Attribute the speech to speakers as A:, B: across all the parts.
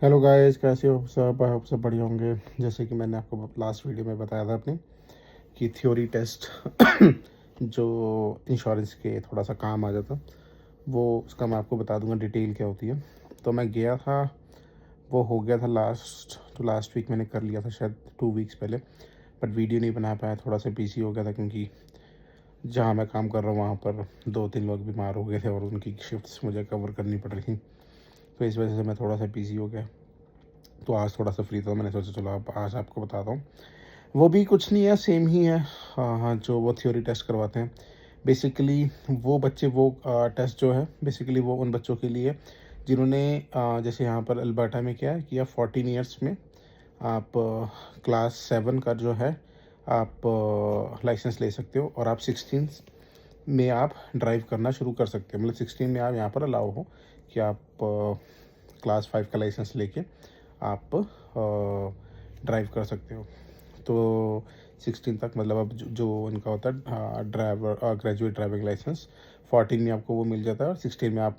A: Hello guys, कैसे हो सब? आप सब बढ़िया होंगे। जैसे कि मैंने आपको लास्ट वीडियो में बताया था अपनी कि थ्योरी टेस्ट जो इंश्योरेंस के थोड़ा सा काम आ जाता, वो उसका मैं आपको बता दूंगा डिटेल क्या होती है। तो मैं गया था, वो हो गया था लास्ट वीक मैंने कर लिया था, शायद 2 वीक्स पहले। बट वीडियो नहीं बना पाया, थोड़ा सा बिजी हो गया था क्योंकि जहाँ मैं काम कर रहा हूँ वहाँ पर 2-3 लोग बीमार हो गए थे और उनकी शिफ्ट्स मुझे कवर करनी पड़ रही थी। तो इस वजह से मैं थोड़ा सा बिजी हो गया। तो आज थोड़ा सा फ्री था, मैंने सोचा चलो अब आज आपको बताता हूँ। वो भी कुछ नहीं है, सेम ही है। हाँ हाँ, जो वो थ्योरी टेस्ट करवाते हैं बेसिकली, वो बच्चे वो टेस्ट जो है बेसिकली वो उन बच्चों के लिए जिन्होंने जैसे यहाँ पर अल्बर्टा में क्या है कि आप 14 ईयर्स में आप क्लास 7 का जो है आप लाइसेंस ले सकते हो और आप 16 में आप ड्राइव करना शुरू कर सकते हो। मतलब 16 में आप यहाँ पर अलाउ हो कि आप क्लास 5 का लाइसेंस लेके आप ड्राइव कर सकते हो। तो 16 तक मतलब अब जो उनका होता है ड्राइवर ग्रेजुएट ड्राइविंग लाइसेंस 14 में आपको वो मिल जाता है और 16 में आप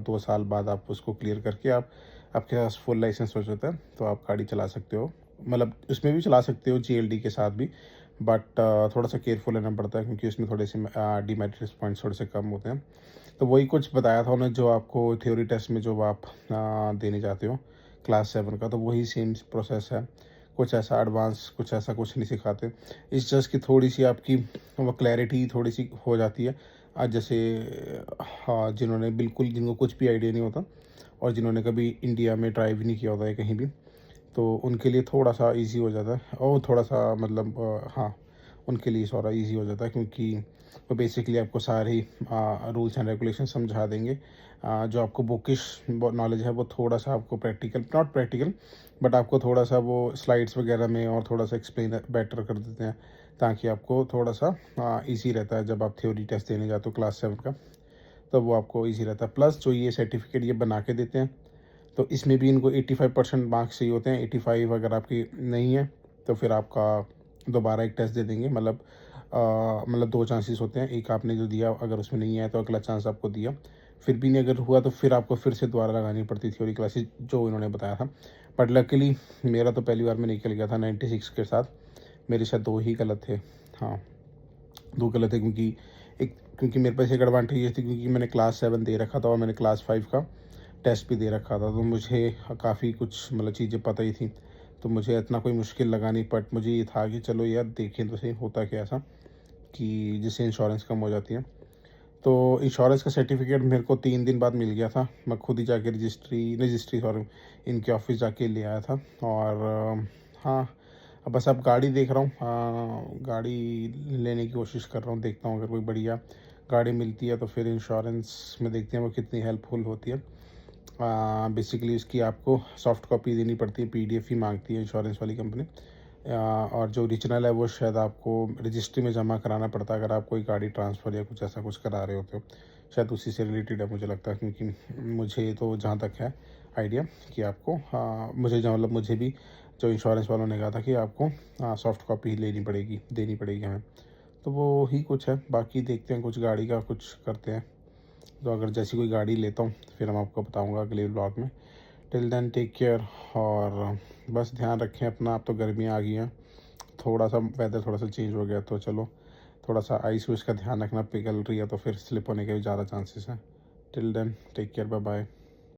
A: 2 साल बाद आप उसको क्लियर करके आप आपके पास फुल लाइसेंस हो जाता है, तो आप गाड़ी चला सकते हो। मतलब उसमें भी चला सकते हो जीएलडी के साथ भी, बट थोड़ा सा केयरफुल रहना पड़ता है क्योंकि उसमें थोड़े से डीमेरिट्स पॉइंट्स थोड़े से कम होते हैं। तो वही कुछ बताया था उन्होंने जो आपको थ्योरी टेस्ट में जो आप देने जाते हो क्लास 7 का, तो वही सेम प्रोसेस है। कुछ ऐसा एडवांस कुछ ऐसा कुछ नहीं सिखाते। इस जस्ट की थोड़ी सी आपकी वो क्लैरिटी थोड़ी सी हो जाती है। आज जैसे हाँ, जिन्होंने बिल्कुल जिनको कुछ भी आइडिया नहीं होता और जिन्होंने कभी इंडिया में ड्राइव नहीं किया होता है कहीं भी, तो उनके लिए थोड़ा सा इजी हो जाता है। और थोड़ा सा मतलब हाँ, उनके लिए थोड़ा इजी हो जाता है क्योंकि वो बेसिकली आपको सारे रूल्स एंड रेगुलेशन समझा देंगे। जो आपको बुकिश नॉलेज है वो थोड़ा सा आपको प्रैक्टिकल नॉट प्रैक्टिकल बट आपको थोड़ा सा वो स्लाइड्स वगैरह में और थोड़ा सा एक्सप्लेन बेटर कर देते हैं, ताकि आपको थोड़ा सा इजी रहता है जब आप थ्योरी टेस्ट देने जाते हो क्लास 7 का। तब वो आपको इजी रहता है। प्लस जो ये सर्टिफिकेट ये बना के देते हैं, तो इसमें भी इनको 85% मार्क्स चाहिए होते हैं। 85 अगर आपकी नहीं है तो फिर आपका दोबारा एक टेस्ट दे देंगे। मतलब 2 चांसेस होते हैं, एक आपने जो दिया अगर उसमें नहीं आया तो अगला चांस आपको दिया, फिर भी नहीं अगर हुआ तो फिर आपको फिर से दोबारा लगानी पड़ती थ्योरी क्लासेस जो इन्होंने बताया था। बट लकीली मेरा तो पहली बार में निकल गया था 96 के साथ। मेरे शायद 2 ही गलत थे। हाँ, 2 गलत थे क्योंकि मेरे पास एक एडवांटेज ये थी क्योंकि मैंने क्लास 7 दे रखा था और मैंने क्लास 5 का टेस्ट भी दे रखा था, तो मुझे काफ़ी कुछ मतलब चीज़ें पता ही थी। तो मुझे इतना कोई मुश्किल लगा नहीं, बट मुझे ये था कि चलो यार देखें तो सही होता क्या ऐसा कि जिससे इंश्योरेंस कम हो जाती है। तो इंश्योरेंस का सर्टिफिकेट मेरे को 3 दिन बाद मिल गया था। मैं खुद ही जाके रजिस्ट्री सॉरी इनके ऑफिस जाके ले आया था। और हाँ, अब बस अब गाड़ी देख रहा हूँ। गाड़ी लेने की कोशिश कर रहा हूँ, देखता हूँ अगर कोई बढ़िया गाड़ी मिलती है तो फिर इंश्योरेंस में देखते हैं वो कितनी हेल्पफुल होती है। बेसिकली इसकी आपको सॉफ्ट कॉपी देनी पड़ती है, पीडीएफ ही मांगती है इंश्योरेंस वाली कंपनी। और जो ओरिजिनल है वो शायद आपको रजिस्ट्री में जमा कराना पड़ता है अगर आप कोई गाड़ी ट्रांसफ़र या कुछ ऐसा कुछ करा रहे होते हो। शायद उसी से रिलेटेड है मुझे लगता है, क्योंकि मुझे तो जहाँ तक है आइडिया कि आपको मुझे जहाँ मतलब मुझे भी जो इंश्योरेंस वालों ने कहा था कि आपको सॉफ्ट कॉपी लेनी पड़ेगी, देनी पड़ेगी हमें। तो वो ही कुछ है, बाकी देखते हैं कुछ गाड़ी का कुछ करते हैं। तो अगर जैसी कोई गाड़ी लेता हूँ फिर हम आपको बताऊँगा अगले ब्लॉग में। Till then take care. और बस ध्यान रखें अपना। अब तो गर्मियाँ आ गई हैं, थोड़ा सा वेदर थोड़ा सा चेंज हो गया, तो चलो थोड़ा सा आइस वाइस का ध्यान रखना, पिघल रही है तो फिर स्लिप होने के भी ज़्यादा चांसेस हैं। Till then take care, bye bye.